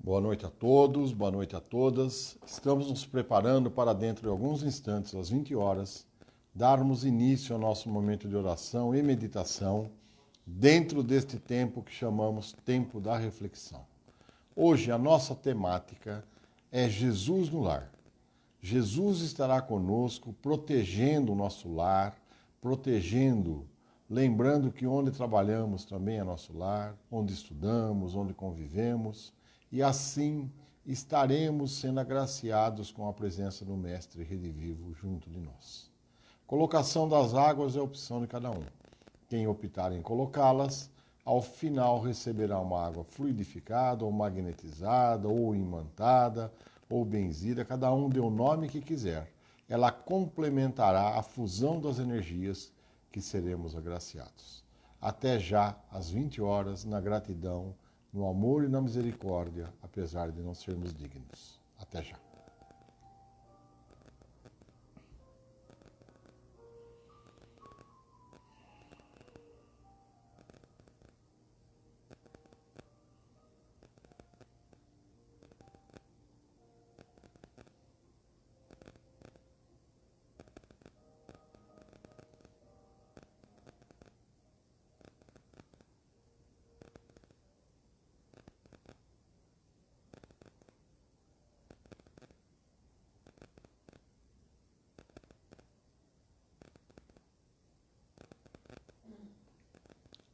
Boa noite a todos, boa noite a todas. Estamos nos preparando para dentro de alguns instantes, às 20 horas, darmos início ao nosso momento de oração e meditação dentro deste tempo que chamamos Tempo da Reflexão. Hoje a nossa temática é Jesus no lar. Jesus estará conosco, protegendo o nosso lar, lembrando que onde trabalhamos também é nosso lar, onde estudamos, onde convivemos, e assim estaremos sendo agraciados com a presença do Mestre Redivivo junto de nós. Colocação das águas é a opção de cada um. Quem optar em colocá-las, ao final receberá uma água fluidificada, ou magnetizada, ou imantada, ou benzida, cada um dê o nome que quiser. Ela complementará a fusão das energias que seremos agraciados. Até já, às 20 horas, na gratidão, no amor e na misericórdia, apesar de não sermos dignos. Até já.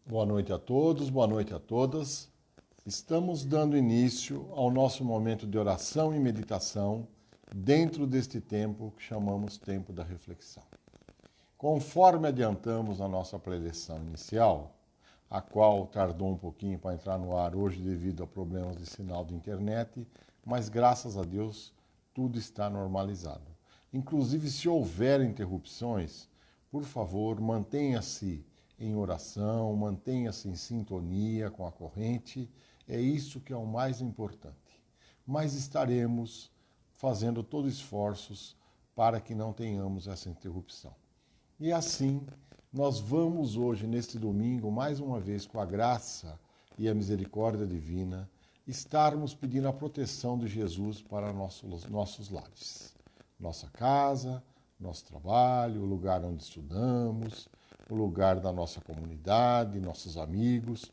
Boa noite a todos, boa noite a todas. Estamos dando início ao nosso momento de oração e meditação dentro deste tempo que chamamos Tempo da Reflexão. Conforme adiantamos na nossa preleção inicial, a qual tardou um pouquinho para entrar no ar hoje devido a problemas de sinal de internet, mas graças a Deus tudo está normalizado. Inclusive, se houver interrupções, por favor, mantenha-se em oração, mantenha-se em sintonia com a corrente, é isso que é o mais importante. Mas estaremos fazendo todos os esforços para que não tenhamos essa interrupção. E assim, nós vamos hoje, neste domingo, mais uma vez, com a graça e a misericórdia divina, estarmos pedindo a proteção de Jesus para nossos lares. Nossa casa, nosso trabalho, o lugar onde estudamos, o lugar da nossa comunidade, nossos amigos,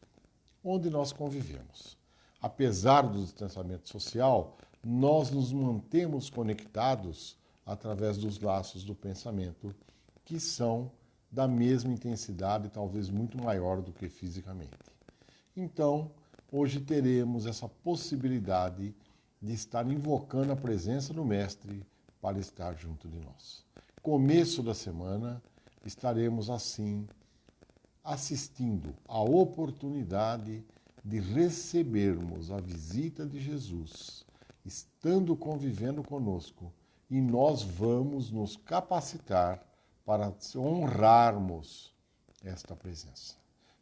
onde nós convivemos. Apesar do distanciamento social, nós nos mantemos conectados através dos laços do pensamento, que são da mesma intensidade, talvez muito maior do que fisicamente. Então, hoje teremos essa possibilidade de estar invocando a presença do Mestre para estar junto de nós. Começo da semana, estaremos assim assistindo à oportunidade de recebermos a visita de Jesus, estando convivendo conosco, e nós vamos nos capacitar para honrarmos esta presença,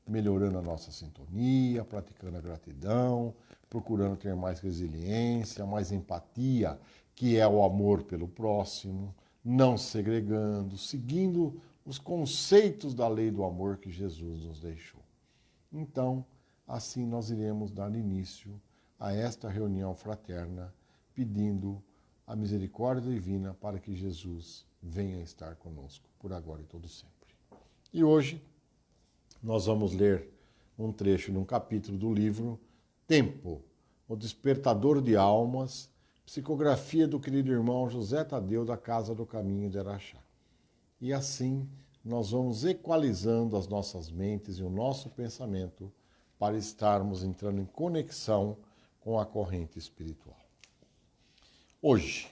melhorando a nossa sintonia, praticando a gratidão, procurando ter mais resiliência, mais empatia, que é o amor pelo próximo, não segregando, seguindo os conceitos da lei do amor que Jesus nos deixou. Então, assim nós iremos dar início a esta reunião fraterna, pedindo a misericórdia divina para que Jesus venha estar conosco, por agora e todo sempre. E hoje nós vamos ler um trecho de um capítulo do livro Tempo, o Despertador de Almas, psicografia do querido irmão José Tadeu da Casa do Caminho de Araxá. E assim nós vamos equalizando as nossas mentes e o nosso pensamento para estarmos entrando em conexão com a corrente espiritual. Hoje,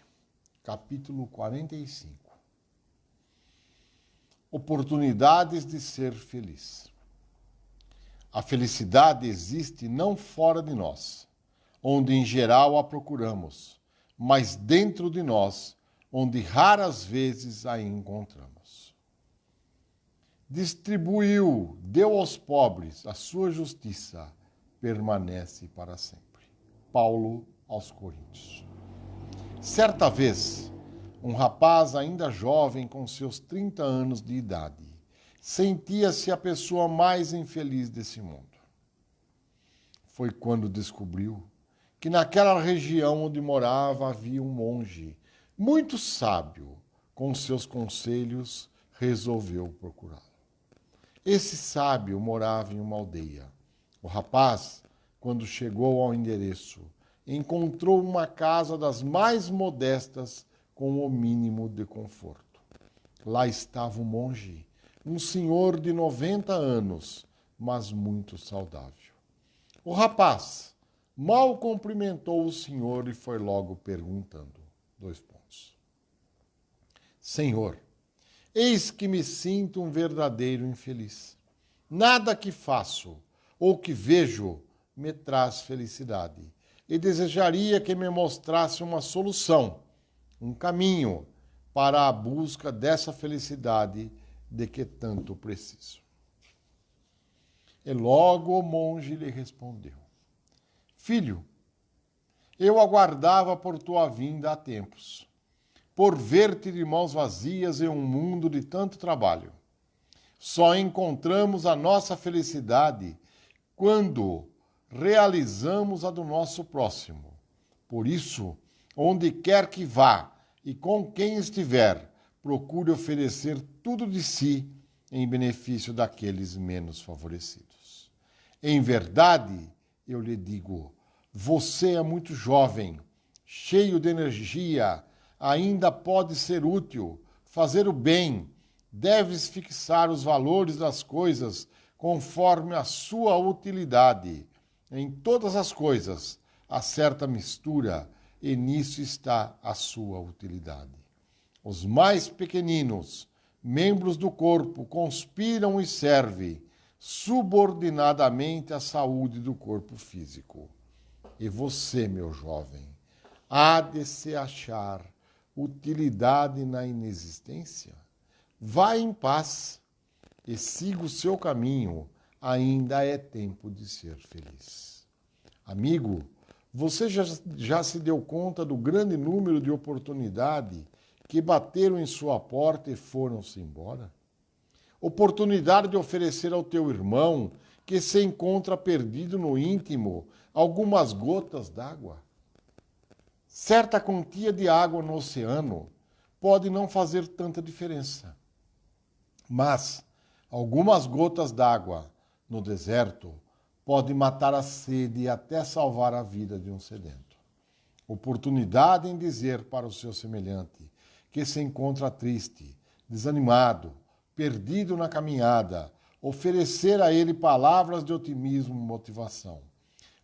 capítulo 45. Oportunidades de ser feliz. A felicidade existe não fora de nós, onde em geral a procuramos, mas dentro de nós, onde raras vezes a encontramos. Distribuiu, deu aos pobres, a sua justiça permanece para sempre. Paulo aos Coríntios. Certa vez, um rapaz ainda jovem, com seus 30 anos de idade, sentia-se a pessoa mais infeliz desse mundo. Foi quando descobriu que naquela região onde morava havia um monge muito sábio, com seus conselhos resolveu procurá-lo. Esse sábio morava em uma aldeia. O rapaz, quando chegou ao endereço, encontrou uma casa das mais modestas com o mínimo de conforto. Lá estava o monge, um senhor de 90 anos, mas muito saudável. O rapaz mal cumprimentou o senhor e foi logo perguntando. Senhor, eis que me sinto um verdadeiro infeliz. Nada que faço ou que vejo me traz felicidade. E desejaria que me mostrasse uma solução, um caminho para a busca dessa felicidade de que tanto preciso. E logo o monge lhe respondeu: Filho, eu aguardava por tua vinda há tempos, por ver-te de mãos vazias em um mundo de tanto trabalho. Só encontramos a nossa felicidade quando realizamos a do nosso próximo. Por isso, onde quer que vá e com quem estiver, procure oferecer tudo de si em benefício daqueles menos favorecidos. Em verdade, eu lhe digo, você é muito jovem, cheio de energia, ainda pode ser útil, fazer o bem, deves fixar os valores das coisas conforme a sua utilidade. Em todas as coisas há certa mistura, e nisso está a sua utilidade. Os mais pequeninos, membros do corpo, conspiram e servem subordinadamente à saúde do corpo físico. E você, meu jovem, há de se achar utilidade na inexistência? Vá em paz e siga o seu caminho, ainda é tempo de ser feliz. Amigo, você já se deu conta do grande número de oportunidades que bateram em sua porta e foram-se embora? Oportunidade de oferecer ao teu irmão, que se encontra perdido no íntimo, algumas gotas d'água. Certa quantia de água no oceano pode não fazer tanta diferença, mas algumas gotas d'água no deserto podem matar a sede e até salvar a vida de um sedento. Oportunidade em dizer para o seu semelhante que se encontra triste, desanimado, perdido na caminhada, oferecer a ele palavras de otimismo e motivação.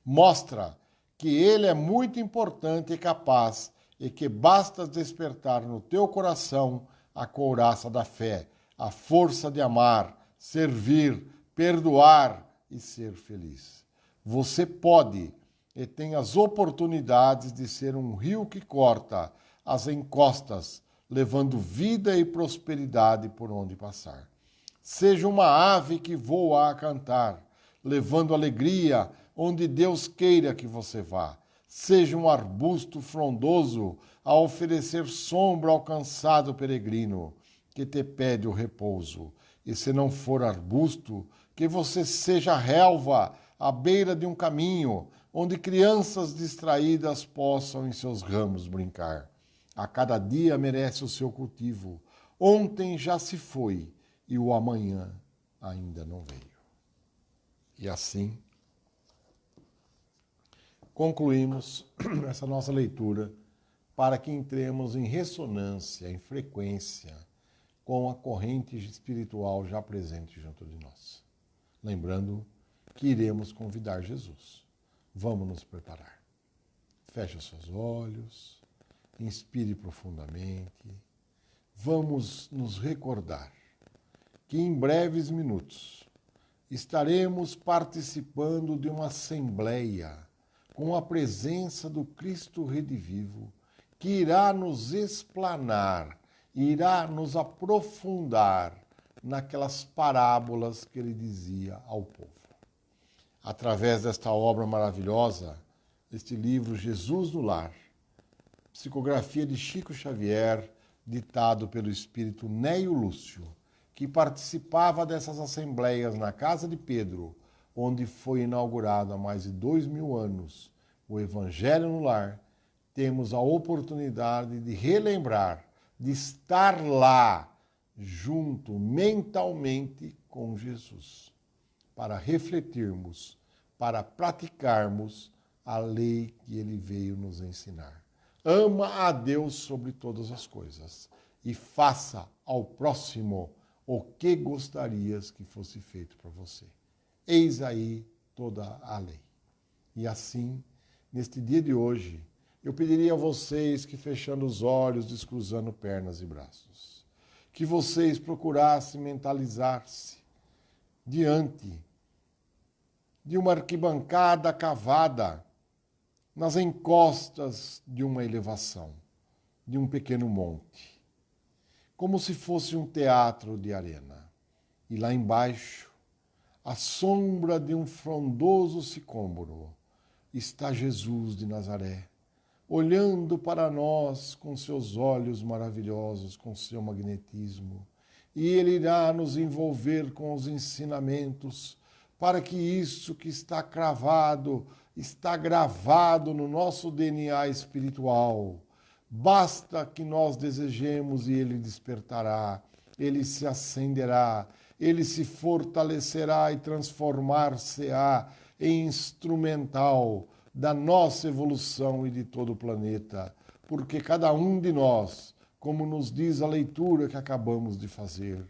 Mostra que ele é muito importante e capaz e que basta despertar no teu coração a couraça da fé, a força de amar, servir, perdoar e ser feliz. Você pode e tem as oportunidades de ser um rio que corta as encostas, levando vida e prosperidade por onde passar. Seja uma ave que voa a cantar, levando alegria onde Deus queira que você vá. Seja um arbusto frondoso a oferecer sombra ao cansado peregrino que te pede o repouso. E se não for arbusto, que você seja relva à beira de um caminho, onde crianças distraídas possam em seus ramos brincar. A cada dia merece o seu cultivo. Ontem já se foi e o amanhã ainda não veio. E assim concluímos essa nossa leitura para que entremos em ressonância, em frequência com a corrente espiritual já presente junto de nós. Lembrando que iremos convidar Jesus. Vamos nos preparar. Feche os seus olhos, inspire profundamente. Vamos nos recordar que em breves minutos estaremos participando de uma assembleia com a presença do Cristo Redivivo, que irá nos explanar, irá nos aprofundar naquelas parábolas que ele dizia ao povo. Através desta obra maravilhosa, este livro Jesus no Lar, psicografia de Chico Xavier, ditado pelo espírito Neio Lúcio, que participava dessas assembleias na casa de Pedro, onde foi inaugurado há mais de 2000 anos o Evangelho no Lar, temos a oportunidade de relembrar, de estar lá, junto mentalmente com Jesus, para refletirmos, para praticarmos a lei que ele veio nos ensinar. Ama a Deus sobre todas as coisas e faça ao próximo o que gostarias que fosse feito para você. Eis aí toda a lei. E assim, neste dia de hoje, eu pediria a vocês que, fechando os olhos, descruzando pernas e braços, que vocês procurassem mentalizar-se diante de uma arquibancada cavada nas encostas de uma elevação, de um pequeno monte, como se fosse um teatro de arena. E lá embaixo, à sombra de um frondoso sicômoro, está Jesus de Nazaré, olhando para nós com seus olhos maravilhosos, com seu magnetismo. E ele irá nos envolver com os ensinamentos para que isso que está cravado, está gravado no nosso DNA espiritual. Basta que nós desejemos e ele despertará, ele se acenderá, ele se fortalecerá e transformar-se-á em instrumental da nossa evolução e de todo o planeta, porque cada um de nós, como nos diz a leitura que acabamos de fazer,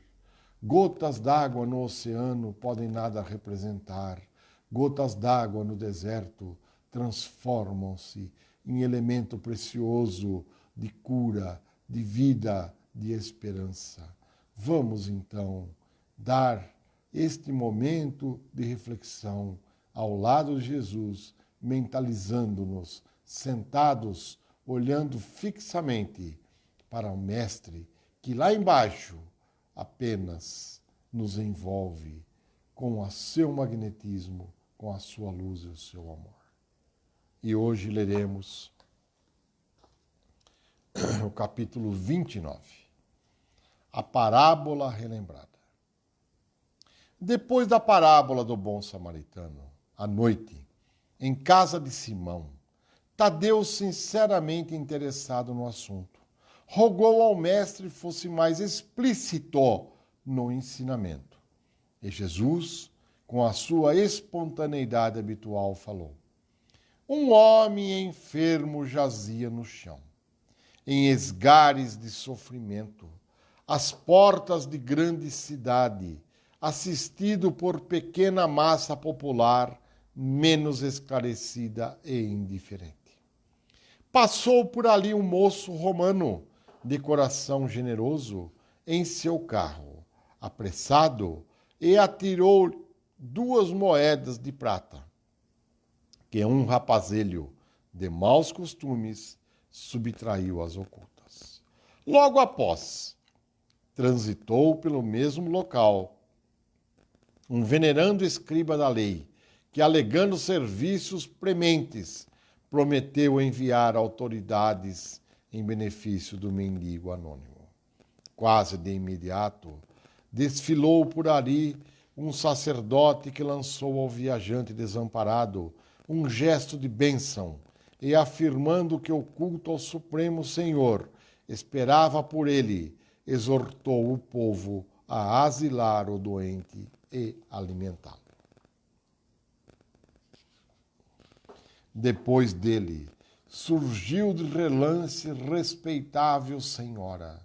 gotas d'água no oceano podem nada representar, gotas d'água no deserto transformam-se em elemento precioso de cura, de vida, de esperança. Vamos então dar este momento de reflexão ao lado de Jesus, mentalizando-nos, sentados, olhando fixamente para o Mestre que lá embaixo apenas nos envolve com o seu magnetismo, com a sua luz e o seu amor. E hoje leremos o capítulo 29, a parábola relembrada. Depois da parábola do bom samaritano, à noite, em casa de Simão, Tadeu, sinceramente interessado no assunto, rogou ao mestre fosse mais explícito no ensinamento. E Jesus, com a sua espontaneidade habitual, falou: um homem enfermo jazia no chão, em esgares de sofrimento, às portas de grande cidade, assistido por pequena massa popular menos esclarecida e indiferente. Passou por ali um moço romano, de coração generoso, em seu carro, apressado, e atirou 2 moedas de prata, que um rapazelho de maus costumes subtraiu às ocultas. Logo após, transitou pelo mesmo local um venerando escriba da lei, que, alegando serviços prementes, prometeu enviar autoridades em benefício do mendigo anônimo. Quase de imediato, desfilou por ali um sacerdote que lançou ao viajante desamparado um gesto de bênção e, afirmando que o culto ao Supremo Senhor esperava por ele, exortou o povo a asilar o doente e alimentá-lo. Depois dele, surgiu de relance respeitável senhora,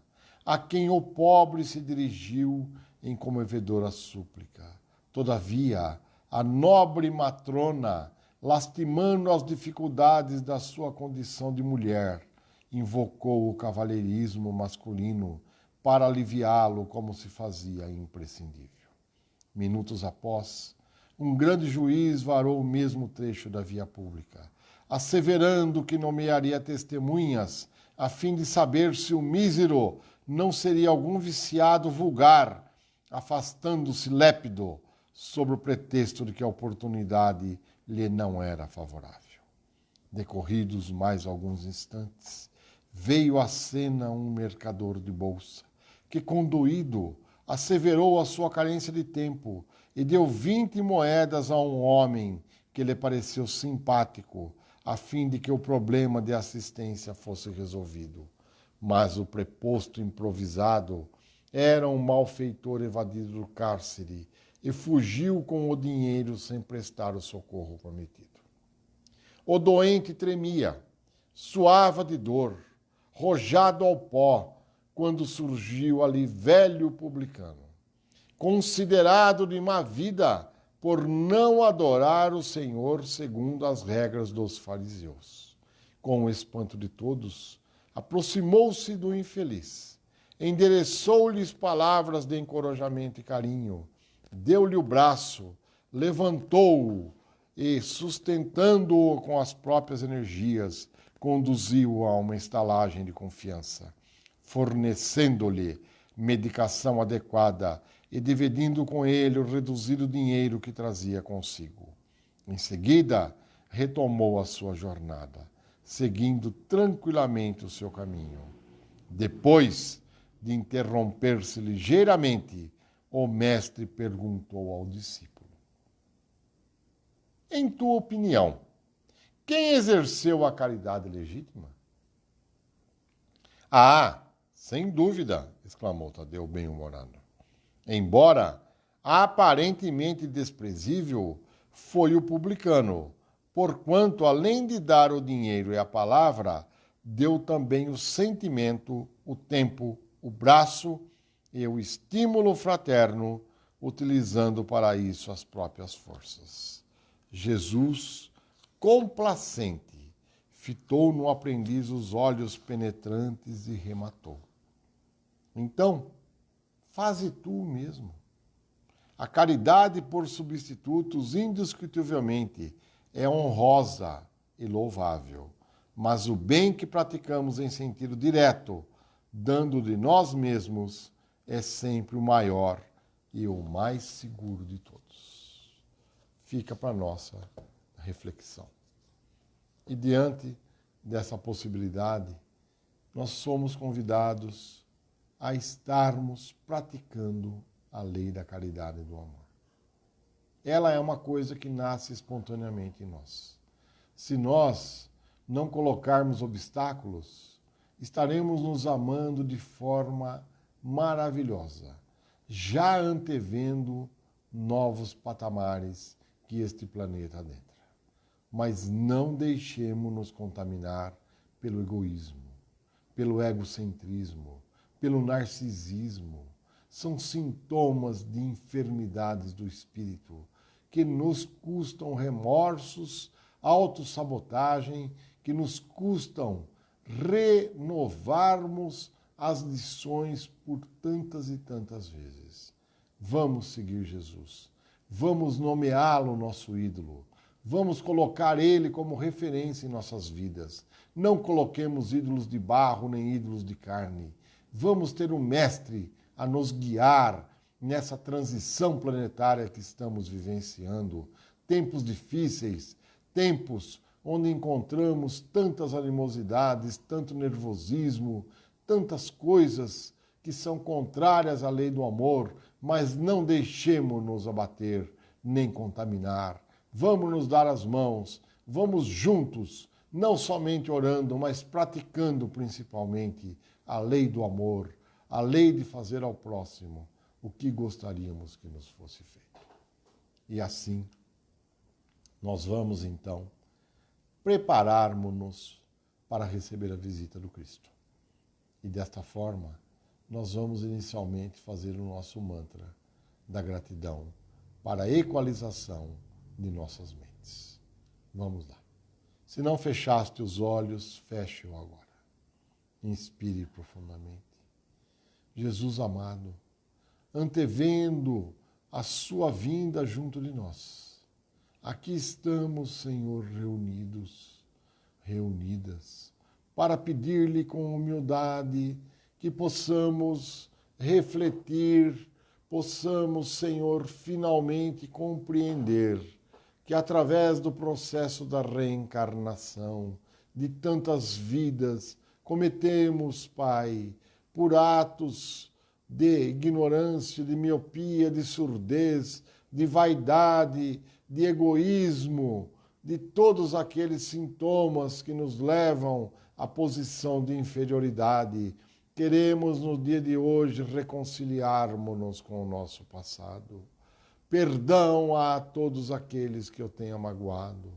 a quem o pobre se dirigiu em comovedora súplica. Todavia, a nobre matrona, lastimando as dificuldades da sua condição de mulher, invocou o cavalheirismo masculino para aliviá-lo como se fazia imprescindível. Minutos após, um grande juiz varou o mesmo trecho da via pública, asseverando que nomearia testemunhas a fim de saber se o mísero não seria algum viciado vulgar, afastando-se lépido sob o pretexto de que a oportunidade lhe não era favorável. Decorridos mais alguns instantes, veio à cena um mercador de bolsa, que, condoído, asseverou a sua carência de tempo e deu 20 moedas a um homem que lhe pareceu simpático, a fim de que o problema de assistência fosse resolvido. Mas o preposto improvisado era um malfeitor evadido do cárcere e fugiu com o dinheiro sem prestar o socorro prometido. O doente tremia, suava de dor, rojado ao pó, quando surgiu ali velho publicano, considerado de má vida por não adorar o Senhor segundo as regras dos fariseus. Com o espanto de todos, aproximou-se do infeliz, endereçou-lhes palavras de encorajamento e carinho, deu-lhe o braço, levantou-o e, sustentando-o com as próprias energias, conduziu-o a uma estalagem de confiança, fornecendo-lhe medicação adequada e dividindo com ele o reduzido dinheiro que trazia consigo. Em seguida, retomou a sua jornada, seguindo tranquilamente o seu caminho. Depois de interromper-se ligeiramente, o mestre perguntou ao discípulo: em tua opinião, quem exerceu a caridade legítima? Ah, sem dúvida, exclamou Tadeu bem-humorado. Embora aparentemente desprezível, foi o publicano, porquanto, além de dar o dinheiro e a palavra, deu também o sentimento, o tempo, o braço e o estímulo fraterno, utilizando para isso as próprias forças. Jesus, complacente, fitou no aprendiz os olhos penetrantes e rematou: então, faze tu mesmo. A caridade por substitutos, indiscutivelmente, é honrosa e louvável, mas o bem que praticamos em sentido direto, dando de nós mesmos, é sempre o maior e o mais seguro de todos. Fica para nossa reflexão. E diante dessa possibilidade, nós somos convidados a estarmos praticando a lei da caridade e do amor. Ela é uma coisa que nasce espontaneamente em nós. Se nós não colocarmos obstáculos, estaremos nos amando de forma maravilhosa, já antevendo novos patamares que este planeta adentra. Mas não deixemos-nos contaminar pelo egoísmo, pelo egocentrismo, pelo narcisismo. São sintomas de enfermidades do espírito que nos custam remorsos, autossabotagem, que nos custam renovarmos as lições por tantas e tantas vezes. Vamos seguir Jesus. Vamos nomeá-lo nosso ídolo. Vamos colocar ele como referência em nossas vidas. Não coloquemos ídolos de barro nem ídolos de carne. Vamos ter um mestre a nos guiar nessa transição planetária que estamos vivenciando. Tempos difíceis, tempos onde encontramos tantas animosidades, tanto nervosismo, tantas coisas que são contrárias à lei do amor, mas não deixemos-nos abater nem contaminar. Vamos nos dar as mãos, vamos juntos, não somente orando, mas praticando principalmente a lei do amor, a lei de fazer ao próximo o que gostaríamos que nos fosse feito. E assim, nós vamos então prepararmos-nos para receber a visita do Cristo. E desta forma, nós vamos inicialmente fazer o nosso mantra da gratidão para a equalização de nossas mentes. Vamos lá. Se não fechaste os olhos, feche-o agora. Inspire profundamente. Jesus amado, antevendo a sua vinda junto de nós, aqui estamos, Senhor, reunidas, para pedir-lhe com humildade que possamos refletir, possamos, Senhor, finalmente compreender que através do processo da reencarnação, de tantas vidas, cometemos, Pai, por atos de ignorância, de miopia, de surdez, de vaidade, de egoísmo, de todos aqueles sintomas que nos levam à posição de inferioridade. Queremos, no dia de hoje, reconciliarmos-nos com o nosso passado. Perdão a todos aqueles que eu tenha magoado,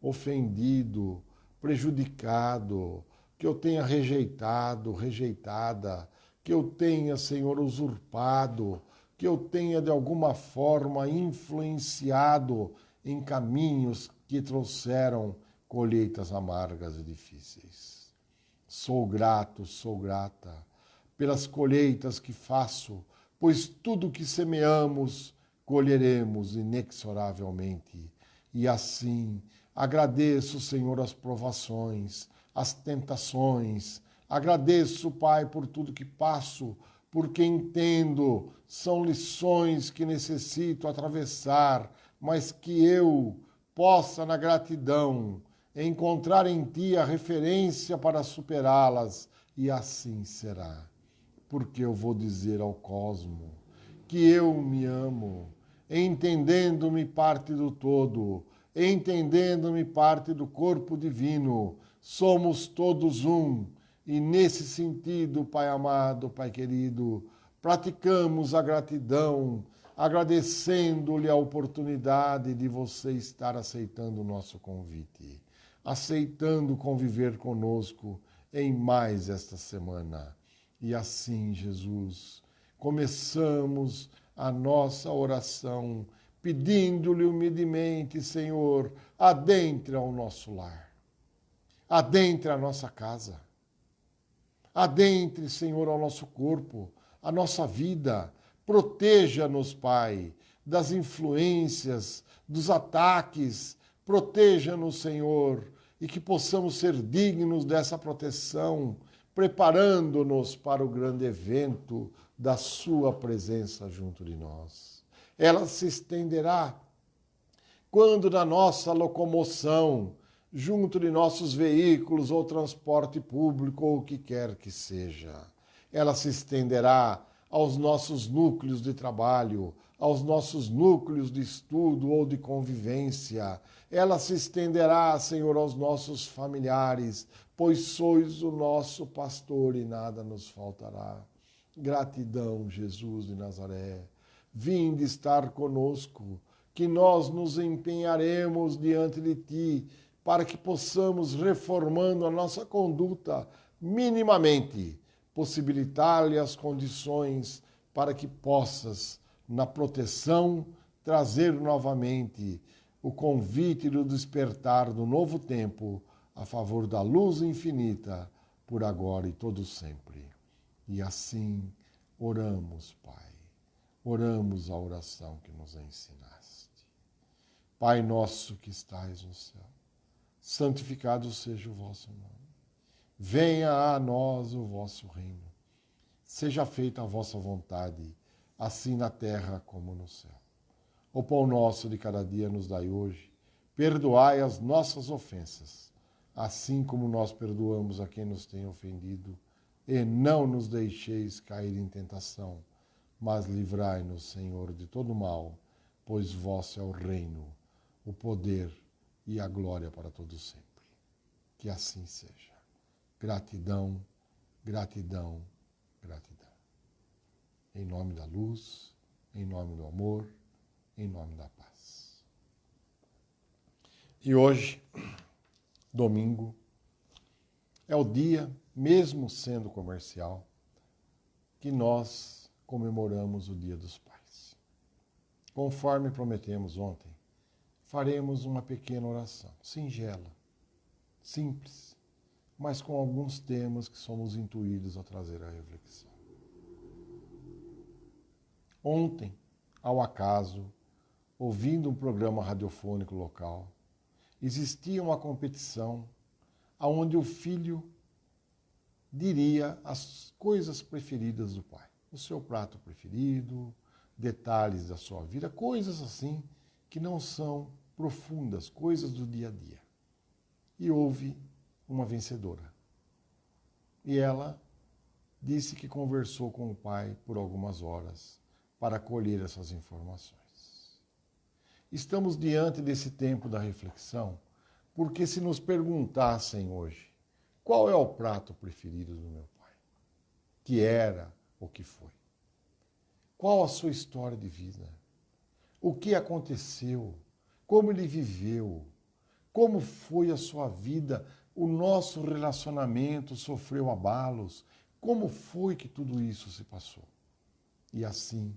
ofendido, prejudicado, que eu tenha rejeitado, rejeitada, que eu tenha, Senhor, usurpado, que eu tenha de alguma forma influenciado em caminhos que trouxeram colheitas amargas e difíceis. Sou grato, sou grata pelas colheitas que faço, pois tudo que semeamos, colheremos inexoravelmente. E assim, agradeço, Senhor, as provações, as tentações. Agradeço, Pai, por tudo que passo, porque entendo, são lições que necessito atravessar, mas que eu possa, na gratidão, encontrar em Ti a referência para superá-las, e assim será. Porque eu vou dizer ao cosmo que eu me amo, entendendo-me parte do todo, entendendo-me parte do corpo divino. Somos todos um, e nesse sentido, Pai amado, Pai querido, praticamos a gratidão, agradecendo-lhe a oportunidade de você estar aceitando o nosso convite, aceitando conviver conosco em mais esta semana. E assim, Jesus, começamos a nossa oração pedindo-lhe humildemente, Senhor, adentre ao nosso lar, adentre a nossa casa, adentre, Senhor, ao nosso corpo, a nossa vida. Proteja-nos, Pai, das influências, dos ataques. Proteja-nos, Senhor, e que possamos ser dignos dessa proteção, preparando-nos para o grande evento da sua presença junto de nós. Ela se estenderá quando na nossa locomoção, junto de nossos veículos ou transporte público ou o que quer que seja. Ela se estenderá aos nossos núcleos de trabalho, aos nossos núcleos de estudo ou de convivência. Ela se estenderá, Senhor, aos nossos familiares, pois sois o nosso pastor e nada nos faltará. Gratidão, Jesus de Nazaré. Vinde estar conosco, que nós nos empenharemos diante de Ti, para que possamos, reformando a nossa conduta, minimamente, possibilitar-lhe as condições para que possas, na proteção, trazer novamente o convite do despertar do novo tempo a favor da luz infinita, por agora e todo sempre. E assim oramos, Pai. Oramos a oração que nos ensinaste. Pai nosso que estais no céu, santificado seja o vosso nome. Venha a nós o vosso reino. Seja feita a vossa vontade, assim na terra como no céu. O pão nosso de cada dia nos dai hoje. Perdoai as nossas ofensas, assim como nós perdoamos a quem nos tem ofendido. E não nos deixeis cair em tentação, mas livrai-nos, Senhor, de todo mal, pois vosso é o reino, o poder e a glória para todos sempre. Que assim seja. Gratidão, gratidão, gratidão. Em nome da luz, em nome do amor, em nome da paz. E hoje, domingo, é o dia, mesmo sendo comercial, que nós comemoramos o Dia dos Pais. Conforme prometemos ontem, faremos uma pequena oração, singela, simples, mas com alguns temas que somos intuídos a trazer à reflexão. Ontem, ao acaso, ouvindo um programa radiofônico local, existia uma competição onde o filho diria as coisas preferidas do pai, o seu prato preferido, detalhes da sua vida, coisas assim que não são profundas, coisas do dia a dia. E houve uma vencedora. E ela disse que conversou com o pai por algumas horas para colher essas informações. Estamos diante desse tempo da reflexão, porque se nos perguntassem hoje, qual é o prato preferido do meu pai? Que era ou que foi? Qual a sua história de vida? O que aconteceu? Como ele viveu? Como foi a sua vida? O nosso relacionamento sofreu abalos? Como foi que tudo isso se passou? E assim,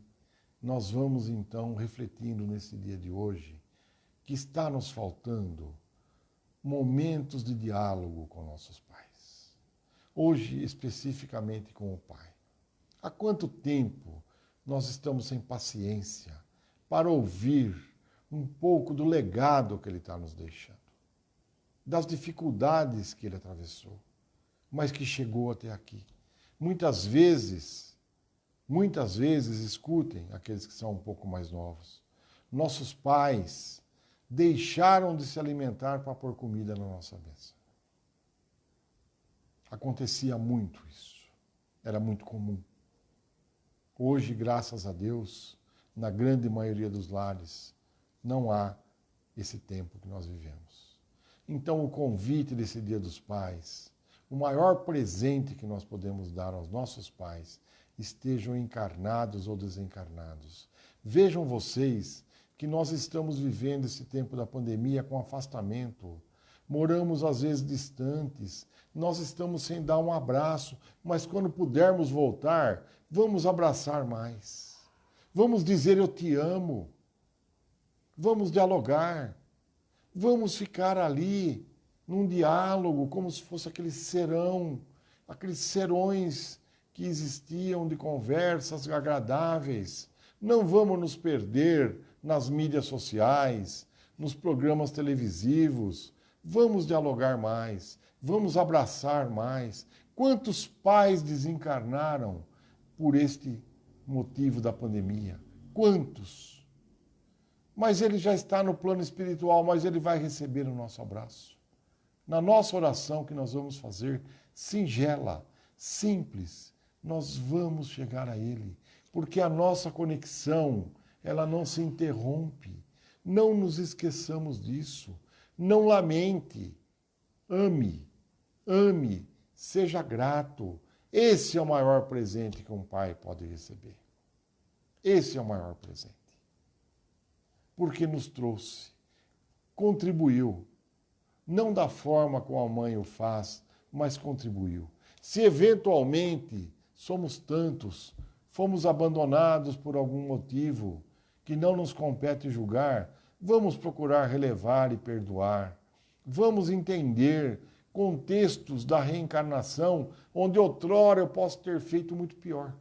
nós vamos então refletindo nesse dia de hoje que está nos faltando momentos de diálogo com nossos pais. Hoje, especificamente com o pai. Há quanto tempo nós estamos sem paciência para ouvir um pouco do legado que ele está nos deixando, das dificuldades que ele atravessou, mas que chegou até aqui. Muitas vezes, escutem aqueles que são um pouco mais novos, nossos pais deixaram de se alimentar para pôr comida na nossa mesa. Acontecia muito isso, era muito comum. Hoje, graças a Deus, na grande maioria dos lares, não há esse tempo que nós vivemos. Então, o convite desse Dia dos Pais, o maior presente que nós podemos dar aos nossos pais, estejam encarnados ou desencarnados. Vejam vocês que nós estamos vivendo esse tempo da pandemia com afastamento. Moramos às vezes distantes, nós estamos sem dar um abraço, mas quando pudermos voltar, vamos abraçar mais. Vamos dizer eu te amo. Vamos dialogar. Vamos ficar ali num diálogo como se fosse aquele serão, aqueles serões que existiam de conversas agradáveis. Não vamos nos perder nas mídias sociais, nos programas televisivos. Vamos dialogar mais, vamos abraçar mais. Quantos pais desencarnaram por este motivo da pandemia? Quantos? Mas ele já está no plano espiritual, mas ele vai receber o nosso abraço. Na nossa oração que nós vamos fazer, singela, simples, nós vamos chegar a ele, porque a nossa conexão, ela não se interrompe. Não nos esqueçamos disso. Não lamente, ame, seja grato. Esse é o maior presente que um pai pode receber. Esse é o maior presente. Porque nos trouxe, contribuiu, não da forma como a mãe o faz, mas contribuiu. Se eventualmente somos tantos, fomos abandonados por algum motivo que não nos compete julgar, vamos procurar relevar e perdoar. Vamos entender contextos da reencarnação onde outrora eu posso ter feito muito pior.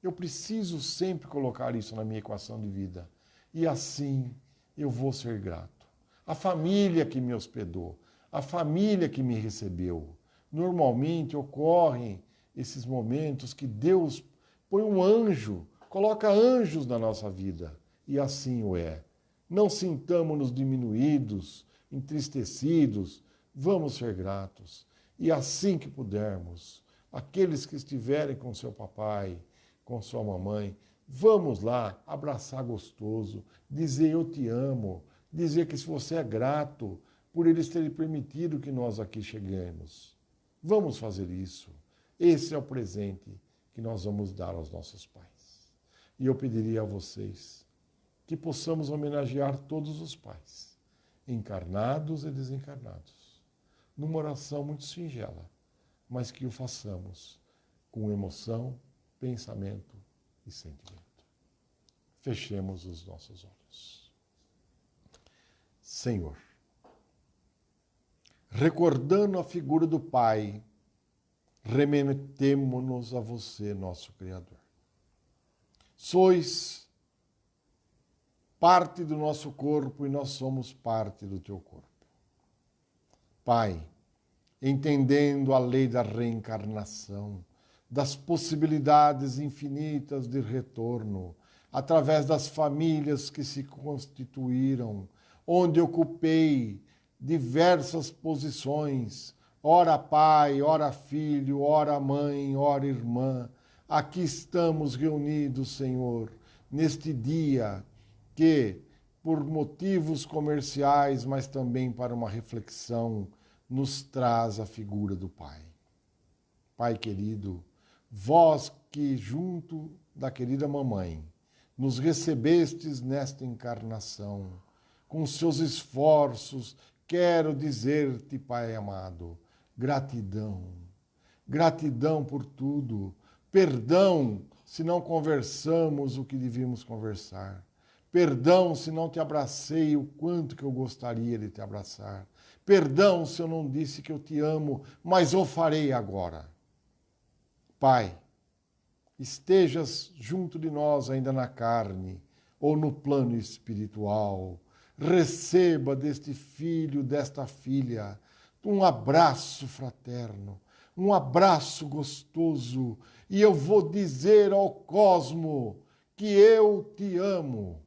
Eu preciso sempre colocar isso na minha equação de vida. E assim eu vou ser grato. A família que me hospedou, a família que me recebeu. Normalmente ocorrem esses momentos que Deus põe um anjo, coloca anjos na nossa vida. E assim o é. Não sintamos-nos diminuídos, entristecidos, vamos ser gratos. E assim que pudermos, aqueles que estiverem com seu papai, com sua mamãe, vamos lá abraçar gostoso, dizer eu te amo, dizer que se você é grato por eles terem permitido que nós aqui cheguemos. Vamos fazer isso. Esse é o presente que nós vamos dar aos nossos pais. E eu pediria a vocês que possamos homenagear todos os pais, encarnados e desencarnados, numa oração muito singela, mas que o façamos com emoção, pensamento e sentimento. Fechemos os nossos olhos. Senhor, recordando a figura do Pai, remetemo-nos a você, nosso Criador. Sois parte do nosso corpo e nós somos parte do teu corpo. Pai, entendendo a lei da reencarnação, das possibilidades infinitas de retorno, através das famílias que se constituíram, onde ocupei diversas posições, ora pai, ora filho, ora mãe, ora irmã. Aqui estamos reunidos, Senhor, neste dia que por motivos comerciais, mas também para uma reflexão, nos traz a figura do Pai. Pai querido, vós que junto da querida mamãe nos recebestes nesta encarnação, com seus esforços, quero dizer-te, Pai amado, gratidão. Gratidão por tudo. Perdão se não conversamos o que devíamos conversar. Perdão se não te abracei o quanto que eu gostaria de te abraçar. Perdão se eu não disse que eu te amo, mas o farei agora. Pai, estejas junto de nós ainda na carne ou no plano espiritual. Receba deste filho, desta filha, um abraço fraterno, um abraço gostoso, e eu vou dizer ao cosmo que eu te amo,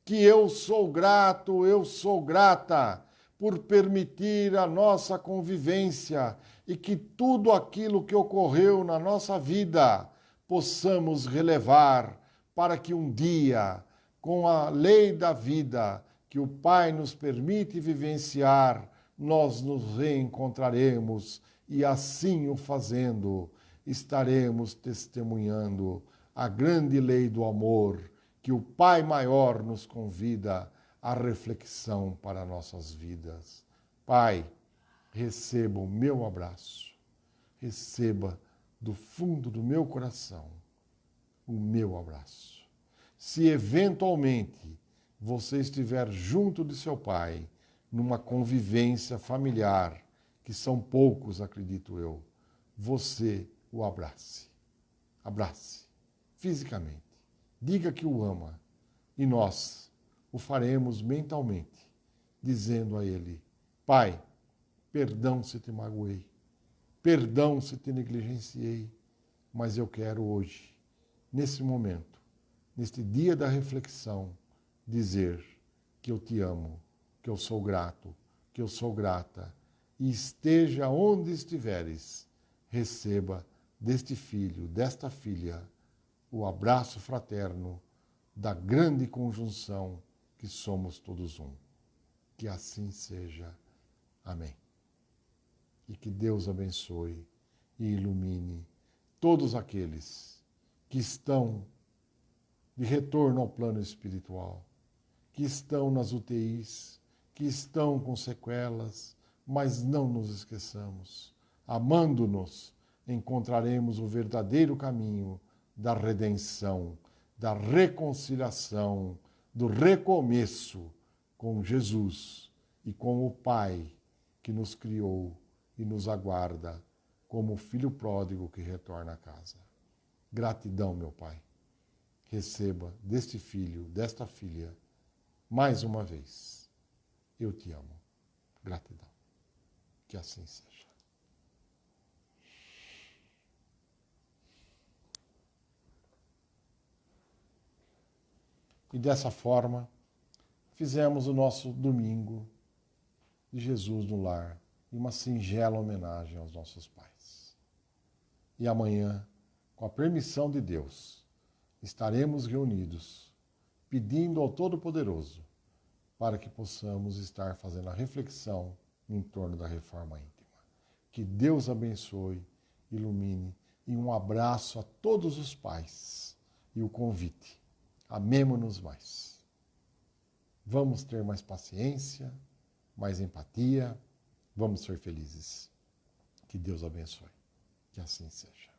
que eu sou grato, eu sou grata por permitir a nossa convivência e que tudo aquilo que ocorreu na nossa vida possamos relevar para que um dia, com a lei da vida que o Pai nos permite vivenciar, nós nos reencontraremos e assim o fazendo, estaremos testemunhando a grande lei do amor que o Pai maior nos convida à reflexão para nossas vidas. Pai, receba o meu abraço, receba do fundo do meu coração o meu abraço. Se eventualmente você estiver junto de seu pai, numa convivência familiar, que são poucos, acredito eu, você o abrace. Abrace, fisicamente. Diga que o ama. E nós o faremos mentalmente, dizendo a ele, Pai, perdão se te magoei, perdão se te negligenciei, mas eu quero hoje, nesse momento, neste dia da reflexão, dizer que eu te amo, que eu sou grato, que eu sou grata, e esteja onde estiveres, receba deste filho, desta filha, o abraço fraterno da grande conjunção que somos todos um. Que assim seja. Amém. E que Deus abençoe e ilumine todos aqueles que estão de retorno ao plano espiritual, que estão nas UTIs, que estão com sequelas, mas não nos esqueçamos. Amando-nos, encontraremos o verdadeiro caminho da redenção, da reconciliação, do recomeço com Jesus e com o Pai que nos criou e nos aguarda como o filho pródigo que retorna a casa. Gratidão, meu Pai. Receba deste filho, desta filha, mais uma vez. Eu te amo. Gratidão. Que assim seja. E dessa forma, fizemos o nosso domingo de Jesus no lar, e uma singela homenagem aos nossos pais. E amanhã, com a permissão de Deus, estaremos reunidos, pedindo ao Todo-Poderoso para que possamos estar fazendo a reflexão em torno da reforma íntima. Que Deus abençoe, ilumine, e um abraço a todos os pais e o convite. Amemo-nos mais. Vamos ter mais paciência, mais empatia, vamos ser felizes. Que Deus abençoe. Que assim seja.